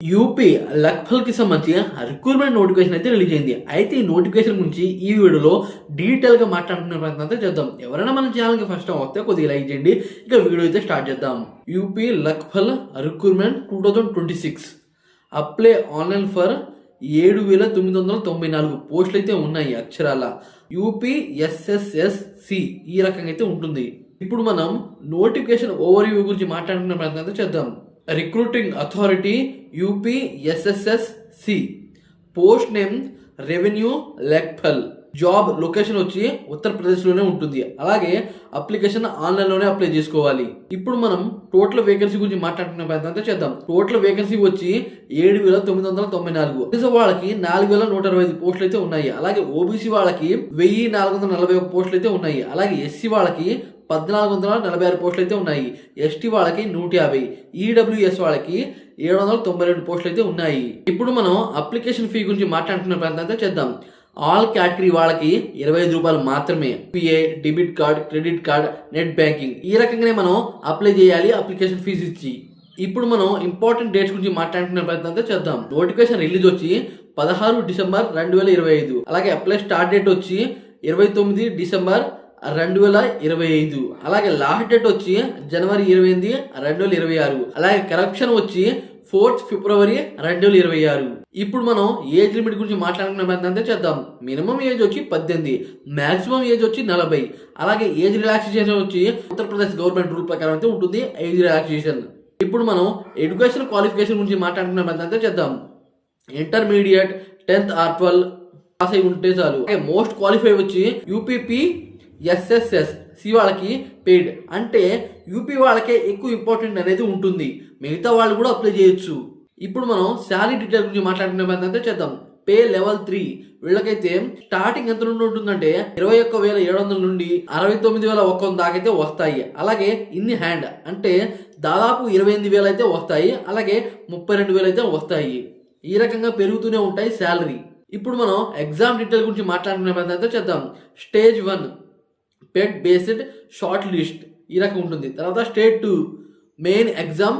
UP లక్ఫల్కి సంబంధించి recruitment notification అయితే release అయింది. అయితే ఈ నోటిఫికేషన్ గురించి ఈ వీడియోలో డీటెయిల్గా మాట్లాడుకునే ప్రయత్నం అయితే చేద్దాం. ఎవరైనా మన ఛానల్కి ఫస్ట్ టైం వస్తే కొద్దిగా లైక్ చేయండి. ఇక వీడియో అయితే స్టార్ట్ చేద్దాం. UP Lekhpal recruitment 2026 apply online for 7,994 పోస్టులు అయితే ఉన్నాయి. అక్షరాల యూపీ ఎస్ఎస్ఎస్సి ఈ రకంగా అయితే ఉంటుంది. ఇప్పుడు మనం నోటిఫికేషన్ ఓవర్ వ్యూ గురించి మాట్లాడుకునే ప్రయత్నం అయితే చేద్దాం. Recruiting authority UP SSSC, post name revenue Lekhpal, job location వచ్చి ఉత్తరప్రదేశ్లోనే ఉంటుంది. అలాగే అప్లికేషన్ ఆన్లైన్లోనే అప్లై చేసుకోవాలి. ఇప్పుడు మనం టోటల్ వేకెన్సీ గురించి మాట్లాడుకునే ప్రయత్నం చేద్దాం. టోటల్ వేకెన్సీ వచ్చి 7,994. వాళ్ళకి 4,125 పోస్టులు అయితే ఉన్నాయి. అలాగే ఓబీసీ వాళ్ళకి 1,441 పోస్టులు అయితే ఉన్నాయి. అలాగే ఎస్సీ వాళ్ళకి 1,446 పోస్టులు అయితే ఉన్నాయి. ఎస్టీ వాళ్ళకి 150, ఈడబ్ల్యూఎస్ వాళ్ళకి 792 పోస్టులు అయితే ఉన్నాయి. ఇప్పుడు మనం అప్లికేషన్ ఫీ గురించి మాట్లాడుకునే ప్రయత్నం అయితే చేద్దాం. ఆల్ కేటగిరీ వాళ్ళకి 25 రూపాయలు మాత్రమే. PA, debit card, credit card, net banking ఈ రకంగానే మనం అప్లై చేయాలి అప్లికేషన్ ఫీజు ఇచ్చి. ఇప్పుడు మనం ఇంపార్టెంట్ డేట్స్ గురించి మాట్లాడుకునే ప్రయత్నం అయితే చేద్దాం. నోటిఫికేషన్ రిలీజ్ వచ్చి 16 డిసెంబర్ 2025. అలాగే అప్లై స్టార్ట్ డేట్ వచ్చి 29 డిసెంబర్ 2025. అలాగే లాస్ట్ డేట్ వచ్చి జనవరి 28, 2026. అలాగే కరప్షన్ వచ్చి 4th ఫిబ్రవరి 2026. ఇప్పుడు మనం ఏజ్ లిమిట్ గురించి మాట్లాడుకునే ప్రయత్నం చేద్దాం. మినిమం ఏజ్ వచ్చి 18, మాక్సిమం ఏజ్ వచ్చి 40. అలాగే ఏజ్ రిలాక్సేషన్ వచ్చి ఉత్తరప్రదేశ్ గవర్నమెంట్ రూల్ ప్రకారం అయితే ఉంటుంది ఏజ్ రిలాక్సేషన్. ఇప్పుడు మనం ఎడ్యుకేషన్ క్వాలిఫికేషన్ గురించి మాట్లాడుకునే ప్రయత్నం చేద్దాం. ఇంటర్మీడియట్ 10th or 12 పాస్ అయి ఉంటే చాలు. మోస్ట్ క్వాలిఫై వచ్చి యూపీపీ ఎస్ఎస్ఎస్సి వాళ్ళకి పెయిడ్, అంటే యూపీ వాళ్ళకే ఎక్కువ ఇంపార్టెంట్ అనేది ఉంటుంది. మిగతా వాళ్ళు కూడా అప్లై చేయొచ్చు. ఇప్పుడు మనం శాలరీ డీటెయిల్ గురించి మాట్లాడుకునే ప్రయత్నం చేద్దాం. పే లెవెల్ 3 వీళ్ళకైతే స్టార్టింగ్ ఎంత నుండి ఉంటుందంటే 21,700 నుండి 69,100 దాకా అయితే వస్తాయి. అలాగే ఇన్ హ్యాండ్ అంటే దాదాపు 28,000 అయితే వస్తాయి. అలాగే 32,000 అయితే వస్తాయి. ఈ రకంగా పెరుగుతూనే ఉంటాయి శాలరీ. ఇప్పుడు మనం ఎగ్జామ్ డీటెయిల్ గురించి మాట్లాడుకునే ప్రయత్నం చేద్దాం. స్టేజ్ 1 పెడ్ బేస్డ్ షార్ట్ లిస్ట్ ఈ రకం ఉంటుంది. తర్వాత స్టేజ్ 2 మెయిన్ ఎగ్జామ్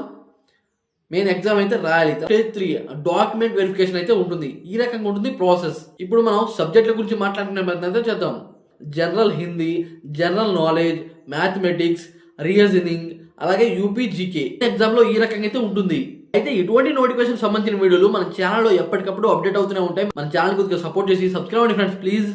అయితే రాయాలి. స్టేజ్ 3 డాక్యుమెంట్ వెరిఫికేషన్ అయితే ఉంటుంది. ఈ రకంగా ఉంటుంది ప్రాసెస్. ఇప్పుడు మనం సబ్జెక్టుల గురించి మాట్లాడుకునే ప్రయత్నం చేద్దాం. General Hindi, general knowledge, mathematics, reasoning, అలాగే యూపీ జీకే ఎగ్జామ్ లో ఈ రకంగా అయితే ఉంటుంది. అయితే ఇటువంటి నోటిఫికేషన్ సంబంధించిన వీడియోలు మన ఛానల్లో ఎప్పటికప్పుడు అప్డేట్ అవుతూనే ఉంటాయి. మన ఛానల్ కొద్దిగా సపోర్ట్ చేసి సబ్స్క్రైబ్ అవ్వండి ఫ్రెండ్స్ ప్లీజ్.